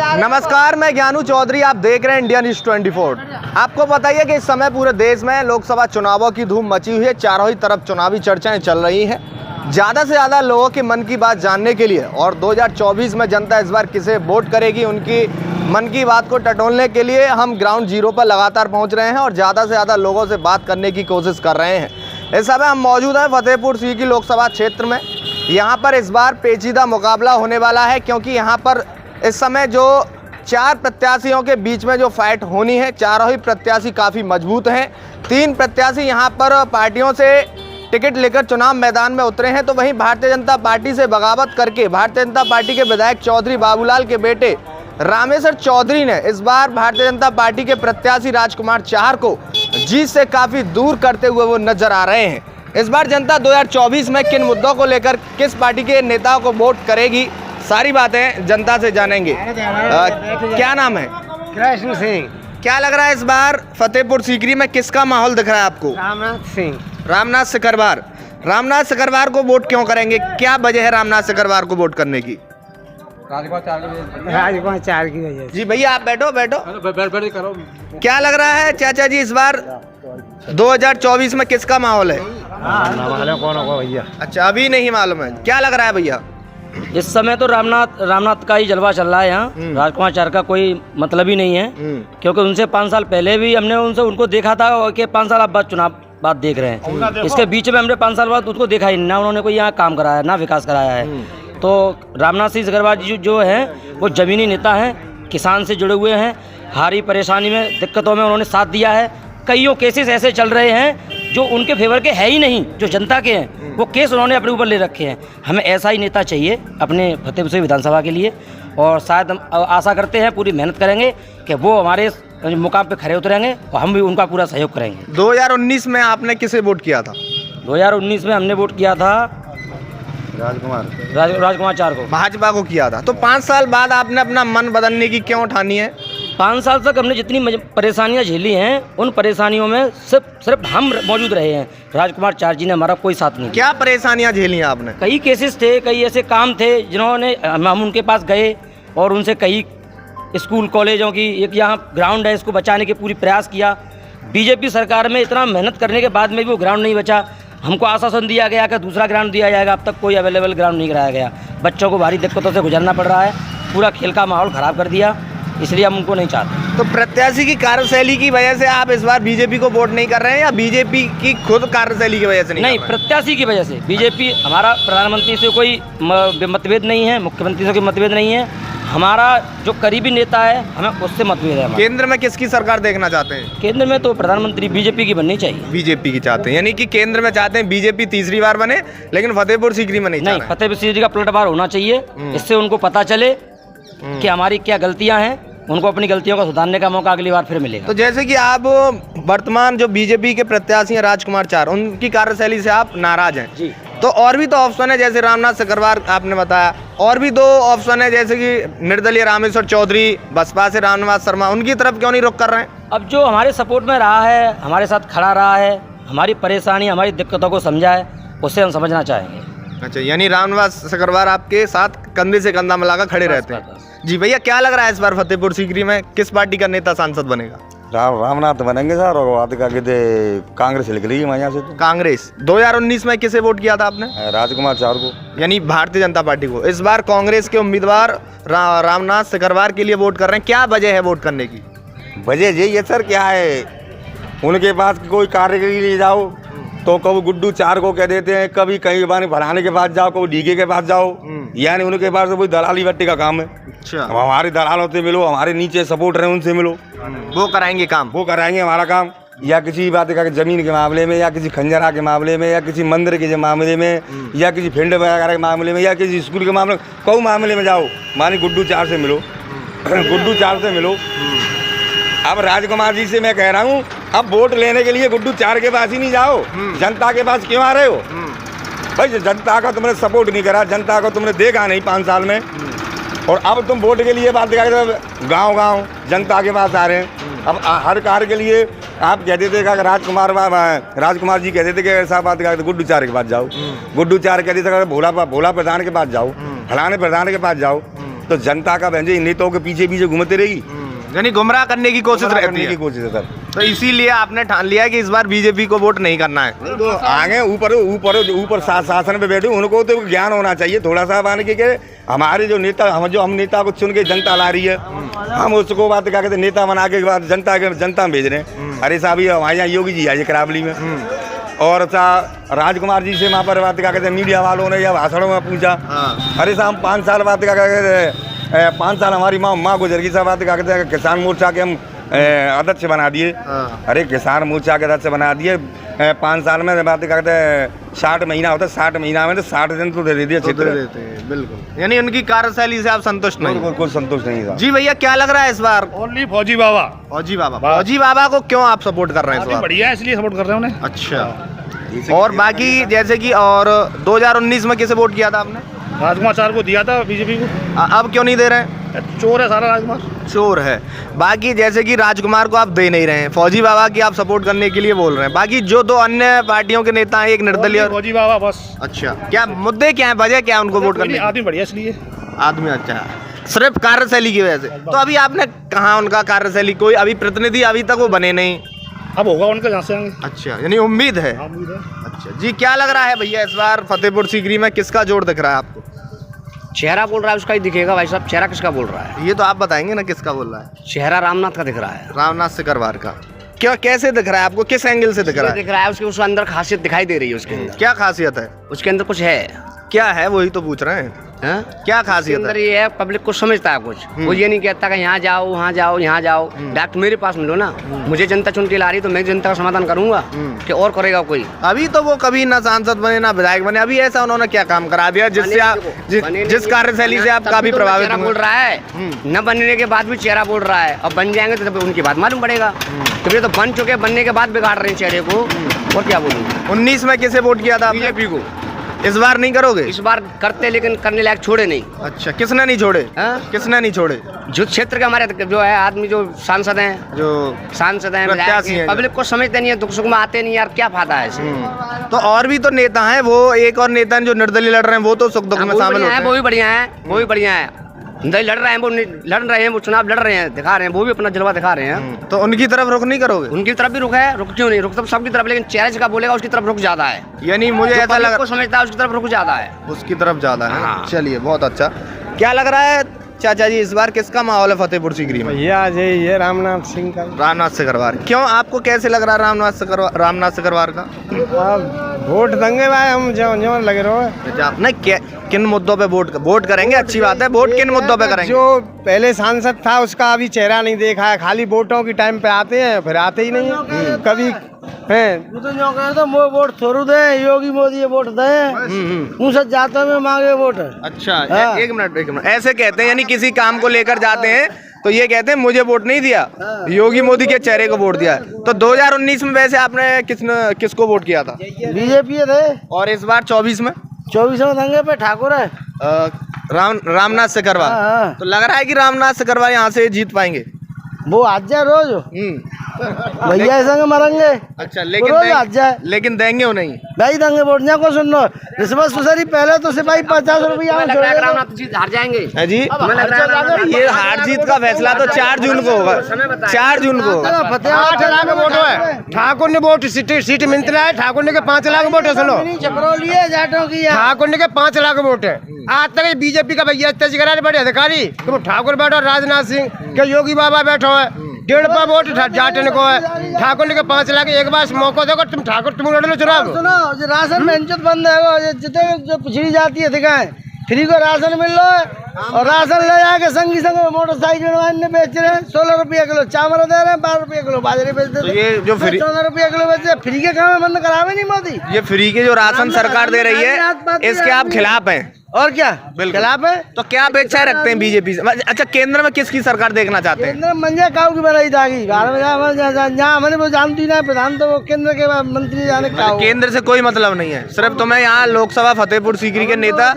नमस्कार, मैं ज्ञानू चौधरी, आप देख रहे हैं इंडिया न्यूज़ 24। आपको बताइए कि इस समय पूरे देश में लोकसभा चुनावों की धूम मची हुई है। चारों ही तरफ चुनावी चर्चाएं चल रही हैं। ज़्यादा से ज़्यादा लोगों के मन की बात जानने के लिए और 2024 में जनता इस बार किसे वोट करेगी, उनकी मन की बात को टटोलने के लिए हम ग्राउंड जीरो पर लगातार पहुँच रहे हैं और ज़्यादा से ज़्यादा लोगों से बात करने की कोशिश कर रहे हैं। इस समय हम मौजूद हैं फतेहपुर सीकरी लोकसभा क्षेत्र में। यहाँ पर इस बार पेचीदा मुकाबला होने वाला है, क्योंकि यहाँ पर इस समय जो 4 प्रत्याशियों के बीच में जो फाइट होनी है, चारों ही प्रत्याशी काफ़ी मजबूत हैं। 3 प्रत्याशी यहाँ पर पार्टियों से टिकट लेकर चुनाव मैदान में उतरे हैं, तो वहीं भारतीय जनता पार्टी से बगावत करके भारतीय जनता पार्टी के विधायक चौधरी बाबूलाल के बेटे रामेश्वर चौधरी ने इस बार भारतीय जनता पार्टी के प्रत्याशी राजकुमार चाहर को जीत से काफ़ी दूर करते हुए वो नजर आ रहे हैं। इस बार जनता 2024 में किन मुद्दों को लेकर किस पार्टी के नेताओं को वोट करेगी, सारी बातें जनता से जानेंगे। क्या नाम है? कृष्ण सिंह। क्या लग रहा है इस बार फतेहपुर सीकरी में किसका माहौल दिख रहा है आपको? रामनाथ सिंह। रामनाथ सिकरवार। रामनाथ सिकरवार को वोट क्यों करेंगे? क्या वजह है रामनाथ सिकरवार को वोट करने की? राजकुमार चाहर की वजह से। जी भैया, आप बैठो। बैठ करो। क्या लग रहा है चाचा जी, इस बार 2024 में किसका माहौल है? कौन होगा भैया? अच्छा, अभी नहीं मालूम है। क्या लग रहा है भैया? इस समय तो रामनाथ का ही जलवा चल रहा है यहाँ। राजकुमार चाहर का कोई मतलब ही नहीं है, क्योंकि उनसे 5 साल पहले भी हमने उनको देखा था कि 5 साल बाद चुनाव बात देख रहे हैं। इसके बीच में हमने 5 साल बाद उसको देखा ही नहीं, ना उन्होंने कोई यहाँ काम कराया ना विकास कराया है। तो रामनाथ सिंह सिकरवार जी जो हैं वो ज़मीनी नेता हैं, किसान से जुड़े हुए हैं। हारी परेशानी में दिक्कतों में उन्होंने साथ दिया है। कईयों केसेस ऐसे चल रहे हैं जो उनके फेवर के है ही नहीं, जो जनता के हैं वो केस उन्होंने अपने ऊपर ले रखे हैं। हमें ऐसा ही नेता चाहिए अपने फतेहपुर विधानसभा के लिए, और शायद हम आशा करते हैं, पूरी मेहनत करेंगे कि वो हमारे मुकाम पे खड़े उतरेंगे और हम भी उनका पूरा सहयोग करेंगे। 2019 में आपने किसे वोट किया था? 2019 में हमने वोट किया था राजकुमार चाहर को, भाजपा को किया था। तो 5 साल बाद आपने अपना मन बदलने की क्यों ठानी है? 5 साल तक हमने जितनी परेशानियां झेली हैं, उन परेशानियों में सिर्फ हम मौजूद रहे हैं। राजकुमार चाहर जी ने हमारा कोई साथ नहीं। क्या परेशानियां झेली हैं आपने? कई केसेस थे, कई ऐसे काम थे जिन्होंने हम उनके पास गए और उनसे कई स्कूल कॉलेजों की, एक यहाँ ग्राउंड है, इसको बचाने के पूरी प्रयास किया। बीजेपी सरकार में इतना मेहनत करने के बाद में भी वो ग्राउंड नहीं बचा। हमको आश्वासन दिया गया कि दूसरा ग्राउंड दिया जाएगा, अब तक कोई अवेलेबल ग्राउंड नहीं कराया गया। बच्चों को भारी दिक्कतों से गुजरना पड़ रहा है, पूरा खेल का माहौल ख़राब कर दिया, इसलिए हम उनको नहीं चाहते। तो प्रत्याशी की कार्यशैली की वजह से आप इस बार बीजेपी को वोट नहीं कर रहे हैं, या बीजेपी की खुद कार्यशैली की वजह से नहीं? प्रत्याशी की वजह से। बीजेपी, हमारा प्रधानमंत्री से कोई मतभेद नहीं है, मुख्यमंत्री से कोई मतभेद नहीं है। हमारा जो करीबी नेता है, हमें उससे मतभेद है। केंद्र में किसकी सरकार देखना चाहते हैं? केंद्र में तो प्रधानमंत्री बीजेपी की बननी चाहिए। बीजेपी की चाहते हैं, यानी कि केंद्र में चाहते हैं बीजेपी तीसरी बार बने, लेकिन फतेहपुर सीकरी में नहीं। फतेहपुर सीकरी का पलटवार होना चाहिए। इससे उनको पता चले कि हमारी क्या गलतियां हैं, उनको अपनी गलतियों को सुधारने का मौका अगली बार फिर मिलेगा। तो जैसे कि आप वर्तमान जो बीजेपी के प्रत्याशी हैं राजकुमार चाहर, उनकी कार्यशैली से आप नाराज हैं जी। तो और भी तो ऑप्शन है, जैसे रामनाथ सिकरवार आपने बताया, और भी 2 ऑप्शन है, जैसे कि निर्दलीय रामेश्वर चौधरी, बसपा से रामनिवास शर्मा, उनकी तरफ क्यों नहीं रुख कर रहे हैं? अब जो हमारे सपोर्ट में रहा है, हमारे साथ खड़ा रहा है, हमारी परेशानी, हमारी दिक्कतों को समझा है, उससे हम समझना चाहेंगे। अच्छा, यानी रामनिवास सिकरवार आपके साथ कंधे से कंधा मिलाकर खड़े रहते हैं। जी भैया, क्या लग रहा है इस बार फतेहपुर सीकरी में किस पार्टी का नेता सांसद बनेगा? रामनाथ बनेंगे सर, और कांग्रेस निकलेगी यहाँ से। तो कांग्रेस। 2019 में किसे वोट किया था आपने? राजकुमार चाहर को, यानी भारतीय जनता पार्टी को। इस बार कांग्रेस के उम्मीदवार रामनाथ सिकरवार के लिए वोट कर रहे हैं। क्या वजह है वोट करने की? वजह यही है सर, क्या है, उनके पास कोई कार्य के लिए जाओ तो कभी गुड्डू चार को कह देते हैं, कभी कहीं बार बढ़ाने के पास जाओ, कभी डीके के पास जाओ, यानी उनके पास तो कोई दलाली बट्टी का काम है। अच्छा, हमारे दलालों से मिलो, हमारे नीचे सपोर्ट रहे उनसे मिलो, वो कराएंगे काम, वो कराएंगे हमारा काम। या किसी बात का जमीन के मामले में, या किसी खंजरा के मामले में, या किसी मंदिर के मामले में, या किसी फील्ड वगैरह के मामले में, या किसी स्कूल के मामले में, कोई मामले में जाओ, मानी गुड्डू चार से मिलो गुड्डू चार से मिलो। अब राजकुमार जी से मैं कह रहा हूँ, अब वोट लेने के लिए गुड्डू चार के पास ही नहीं जाओ, जनता के पास क्यों आ रहे हो भाई? जनता का तुमने सपोर्ट नहीं करा, जनता को तुमने देखा नहीं 5 साल में, और अब तुम वोट के लिए बात दिखा के गाँव गाँव जनता के पास आ रहे हैं। अब हर कार्य के लिए आप कहते थे कि राजकुमार जी कहते थे कि ऐसा बात करते गुड्डू चार के पास जाओ, गुड्डू चार कहते थे भोला प्रधान के पास जाओ, फलाने प्रधान के पास जाओ। तो जनता का बहन इन नेताओं के पीछे पीछे घूमते रहेगी, यानी गुमराह करने की कोशिश रहती करने है। की कोशिश है सर। तो इसीलिए आपने ठान लिया कि इस बार बीजेपी को वोट नहीं करना है। तो आगे ऊपर ऊपर ऊपर शासन पे बैठे उनको तो ज्ञान होना चाहिए थोड़ा सा, मान के हमारे जो नेता हम नेता को चुन के जनता ला रही है, हम उसको बात क्या कहते नेता बना के बाद जनता में भेज रहे हैं। अरे साहब ये हमारे यहाँ योगी जी आए करावली में, और राजकुमार जी से वहाँ पर बात क्या कहते हैं मीडिया वालों ने या भाषणों में पूछा, अरे साहब 5 साल बात क्या कहते हैं 5 साल हमारी माँ गुजर गई, सब बात क्या कहते हैं किसान मोर्चा के हम अध्यक्ष बना दिए। अरे किसान मोर्चा के अध्यक्ष बना दिए 5 साल में बात कहते हैं 60 महीना होता है, 60 महीना में तो 60 दिन तो दे दिए क्षेत्र देते हैं। बिल्कुल, यानी उनकी कार्यशैली से आप संतुष्ट नहीं? कोई संतुष्ट नहीं था जी भैया, क्या लग रहा है इस बार? ओनली फौजी बाबा। फौजी बाबा, फौजी बाबा को क्यों आप सपोर्ट कर रहे हैं इस बार? बढ़िया है इसलिए सपोर्ट कर रहे हैं उन्हें। अच्छा, और बाकी जैसे कि और 2019 में किसे वोट किया था आपने? राजकुमार को दिया था बीजेपी को। अब क्यों नहीं दे रहे हैं? चोर है सारा राजकुमार, चोर है। बाकी जैसे कि राजकुमार को आप दे नहीं रहे हैं, फौजी बाबा की आप सपोर्ट करने के लिए बोल रहे हैं। बाकी जो 2 अन्य पार्टियों के नेता हैं, एक निर्दलीय और फौजी बाबा बस। अच्छा, क्या मुद्दे क्या है, वजह क्या है उनको वोट करने की? आदमी बढ़िया इसलिए। आदमी अच्छा है, सिर्फ कार्यशैली की वजह से। तो अभी आपने कहा उनका कार्यशैली, कोई अभी प्रतिनिधि अभी तक वो बने नहीं? अब होगा उनका, जहाँ से आएंगे। अच्छा, यानी उम्मीद है। अच्छा जी, क्या लग रहा है भैया इस बार फतेहपुर सीकरी में किसका जोर दिख रहा है आपको? चेहरा बोल रहा है उसका ही दिखेगा भाई साहब। चेहरा किसका बोल रहा है? ये तो आप बताएंगे ना किसका बोल रहा है। चेहरा रामनाथ का दिख रहा है। रामनाथ सिकरवार का। क्या, कैसे दिख रहा है आपको, किस एंगल से दिख रहा है? दिख रहा है उसके अंदर खासियत दिखाई दे रही है। उसके अंदर क्या खासियत है? उसके अंदर कुछ है। क्या है वही तो पूछ रहे हैं, क्या उसके खासियत अंदर है? ये है, पब्लिक को समझता है कुछ। वो ये नहीं कहता कि यहाँ जाओ वहाँ जाओ यहाँ जाओ, डॉक्टर मेरे पास मिलो ना। मुझे जनता चुन के ला रही तो मैं जनता का समाधान करूंगा कि और करेगा कोई? अभी तो वो कभी ना सांसद बने ना विधायक बने, अभी ऐसा उन्होंने क्या काम करा दिया जिससे आप जिस कार्यशैली से आप काफी प्रभावित चेहरा बोल रहा है। न बनने के बाद भी चेहरा बोल रहा है, और बन जाएंगे तो तब उनकी बात मालूम पड़ेगा। तो ये तो बन चुके, बनने के बाद बिगाड़ रहे हैं चेहरे को, और क्या बोलूँ। 19 में किसे वोट किया था? बीजेपी को। इस बार नहीं करोगे? इस बार करते, लेकिन करने लायक छोड़े नहीं। अच्छा, किसने नहीं छोड़े? किसने नहीं छोड़े? जो क्षेत्र के हमारे जो है आदमी, जो सांसद हैं, जो सांसद हैं, प्रत्याशी हैं, पब्लिक को समझते नहीं है, दुख सुख में आते नहीं यार, क्या फायदा है इसे? तो और भी तो नेता हैं, वो एक और नेता जो निर्दलीय लड़ रहे हैं, वो तो सुख दुख में शामिल होते हैं। वो भी बढ़िया है, वो भी बढ़िया है। लड़ रहे हैं, वो लड़ रहे हैं, वो चुनाव लड़ रहे हैं, दिखा रहे हैं, वो भी अपना जलवा दिखा रहे हैं। तो उनकी तरफ रुख नहीं करोगे? उनकी तरफ भी रुख है, रुक क्यों नहीं, रुक तो सबकी तरफ, लेकिन चेहरे का बोलेगा उसकी तरफ रुख ज्यादा है। यानी मुझे ऐसा लग को समझता है उसकी तरफ रुख ज्यादा है, उसकी तरफ ज्यादा है। हाँ। चलिए, बहुत अच्छा। क्या लग रहा है चाचा जी इस बार किसका माहौल है फतेहपुर सीकरी में? ये रामनाथ सिंह का। रामनाथ सिकरवार। क्यों, आपको कैसे लग रहा है रामनाथ सिकरवार का? वोट देंगे भाई हम, जो लगे रहो। अच्छा, आपने किन मुद्दों पे वोट करेंगे? अच्छी बात है, वोट किन मुद्दों पे करेंगे? जो पहले सांसद था उसका अभी चेहरा नहीं देखा है, खाली वोटों की टाइम पे आते हैं, फिर आते ही नहीं है कभी है। तो वोट थोड़ू दे, योगी मोदी वोट दे, मुझसे जाते में मांगे वोट। अच्छा, एक मिनट, ऐसे कहते हैं, यानी किसी काम को लेकर जाते हैं तो ये कहते हैं मुझे वोट नहीं दिया, योगी मोदी के चेहरे को वोट दिया। तो 2019 में वैसे आपने किसको वोट किया था? बीजेपी थे। और इस बार 24 में? 24 में दंगे पे ठाकुर है, रामनाथ सिकरवार। तो लग रहा है कि रामनाथ सिकरवार यहाँ से जीत पाएंगे? वो आज जाए रोज भैया संग मरेंगे। अच्छा, लेकिन देंगे वो नहीं भाई, देंगे वोट को सुन लो। रिश्वत सुसरी पहले तो सिपाही 50 रुपया रामनाथ जी हार जाएंगे जी। ये हार जीत का फैसला तो 4 जून को होगा, 4 जून को होगा। 8 लाख वोट है, ठाकुर ने वोट सीट मिलता है, ठाकुर ने के 5 लाख वोट है। सुनो, ठाकुर ने के 5 लाख वोट है। आज तक बीजेपी का भैया इतना बड़े अधिकारी, तुम ठाकुर बैठो, राजनाथ सिंह के योगी बाबा बैठो है, 1.5 वोट जाटन को है। ठाकुर ने के 5 लाख, एक बार मौका दो, तुम ठाकुर तुम लड़ लो चुनाव। सुनो, जो राशन में इज्जत बंद है, जितने जो पिछड़ी जाती है दिखाएं, फ्री को राशन मिल रहा है, और राशन ले जाके संगी संग मोटरसाइकिल बेच रहे हैं। 16 रुपया किलो चावल दे रहे हैं, 12 रुपया किलो बाजरे बेच देते हैं। ये जो 14 रुपया किलो बेच रहे, फ्री के काम बंद करावे नहीं मोदी। ये फ्री के जो राशन सरकार दे रही है, इसके आप खिलाफ हैं? और क्या खिलाफ है? तो क्या अपेक्षाएं रखते हैं बीजेपी से? अच्छा, केंद्र में किसकी सरकार देखना चाहते हैं? केंद्र में मंजा काऊ की बनाई जाएगी, जहाँ हमारे वो जानती ना प्रधान, तो वो केंद्र के मंत्री जाने का। केंद्र से कोई मतलब नहीं है, सिर्फ तुम्हें यहाँ लोकसभा फतेहपुर सीकरी के नेता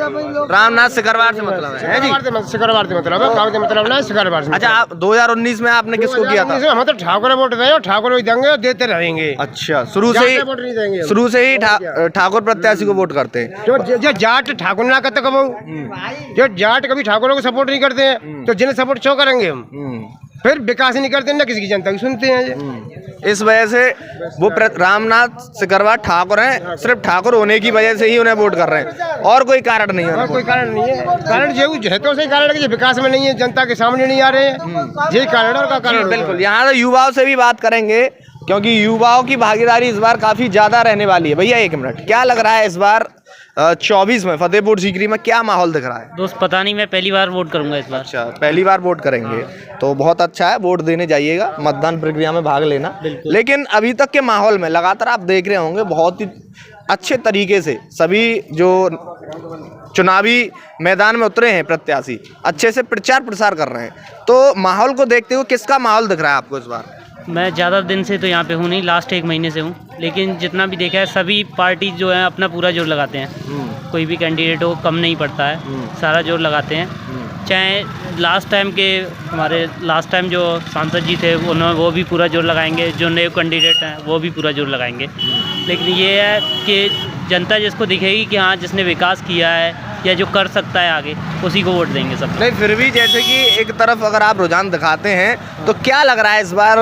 रामनाथ सिकरवार से मतलब है जी? सिकरवार से मतलब है, गाँव से मतलब नहीं, सिकरवार से। अच्छा, आप 2019 में आपने किसको किया था? हम तो ठाकुर वोट देंगे, ठाकुर देंगे, देते रहेंगे। अच्छा, शुरू से ही ठाकुर प्रत्याशी को वोट करते हैं? जो जाट ठाकुर ना करते कब जो जाट कभी ठाकुरों को सपोर्ट नहीं करते हैं तो जिन्हें सपोर्ट क्यों करेंगे हम? फिर विकास ही नहीं करते, ना किसी की जनता की सुनते हैं ये। इस वजह से वो रामनाथ सिकरवार ठाकुर हैं, सिर्फ ठाकुर होने की वजह से ही उन्हें वोट कर रहे हैं, और कोई कारण नहीं है। और कोई कारण नहीं है। कारण जो है तो सही कारण है कि विकास में नहीं है, जनता के सामने नहीं आ रहे हैं, यही कारण है। और का कारण बिल्कुल। यहाँ तो युवाओं से भी बात करेंगे, क्योंकि युवाओं की भागीदारी इस बार काफी ज्यादा रहने वाली है। भैया 1 मिनट, क्या लग रहा है इस बार 24 में फतेहपुर सीकरी में क्या माहौल दिख रहा है? दोस्त पता नहीं, मैं पहली बार वोट करूंगा इस बार। अच्छा, पहली बार वोट करेंगे तो बहुत अच्छा है, वोट देने जाइएगा, मतदान प्रक्रिया में भाग लेना। लेकिन अभी तक के माहौल में लगातार आप देख रहे होंगे बहुत ही अच्छे तरीके से सभी जो चुनावी मैदान में उतरे हैं प्रत्याशी अच्छे से प्रचार प्रसार कर रहे हैं। तो माहौल को देखते हुए किसका माहौल दिख रहा है आपको इस बार? मैं ज़्यादा दिन से तो यहाँ पे हूँ नहीं, लास्ट 1 महीने से हूँ, लेकिन जितना भी देखा है सभी पार्टी जो है अपना पूरा जोर लगाते हैं। कोई भी कैंडिडेट हो कम नहीं पड़ता है, सारा जोर लगाते हैं। चाहे लास्ट टाइम के हमारे लास्ट टाइम जो सांसद जी थे उन्होंने वो भी पूरा जोर लगाएंगे, जो नए कैंडिडेट हैं वो भी पूरा जोर लगाएंगे। लेकिन ये है कि जनता जिसको दिखेगी कि हाँ जिसने विकास किया है या जो कर सकता है आगे, उसी को वोट देंगे सब। नहीं, फिर भी जैसे कि एक तरफ अगर आप रुझान दिखाते हैं तो क्या लग रहा है इस बार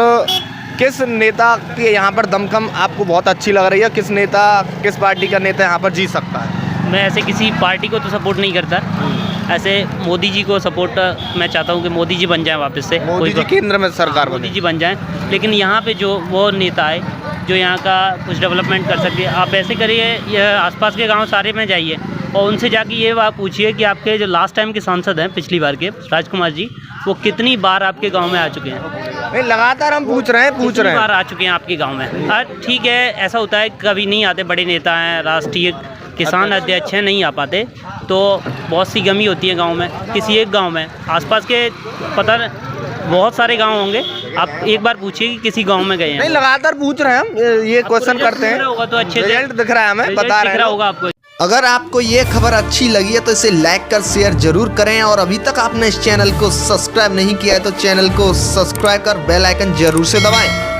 किस नेता की यहाँ पर दमखम आपको बहुत अच्छी लग रही है? किस नेता, किस पार्टी का नेता यहाँ पर जीत सकता है? मैं ऐसे किसी पार्टी को तो सपोर्ट नहीं करता, ऐसे मोदी जी को सपोर्ट मैं चाहता हूँ कि मोदी जी बन जाएं वापस से, मोदी जी केंद्र में सरकार मोदी जी बन जाएं। लेकिन यहाँ पे जो वो नेता है जो यहाँ का कुछ डेवलपमेंट कर सकते हैं, आप ऐसे करिए, यह आसपास के गांव सारे में जाइए और उनसे जाके ये बात पूछिए कि आपके जो लास्ट टाइम के सांसद हैं पिछली बार के राजकुमार जी, वो कितनी बार आपके गांव में आ चुके हैं? नहीं, लगातार हम पूछ रहे हैं बार आ चुके हैं आपके गांव में? ठीक है, ऐसा होता है कभी नहीं आते, बड़े नेता हैं, राष्ट्रीय किसान अध्यक्ष हैं, नहीं आ पाते, तो बहुत सी कमी होती है गांव में, किसी एक गांव में। आसपास के पता बहुत सारे गांव होंगे, आप एक बार पूछिए कि किसी गांव में गए हैं। नहीं, लगातार पूछ रहे हैं हम, ये क्वेश्चन करते हैं। होगा तो अच्छे से रिजल्ट दिख रहा है हमें, बता रहे हैं होगा आपको। अगर आपको ये खबर अच्छी लगी है तो इसे लाइक कर शेयर जरूर करें, और अभी तक आपने इस चैनल को सब्सक्राइब नहीं किया है तो चैनल को सब्सक्राइब कर बेल आइकन जरूर से दबाएं।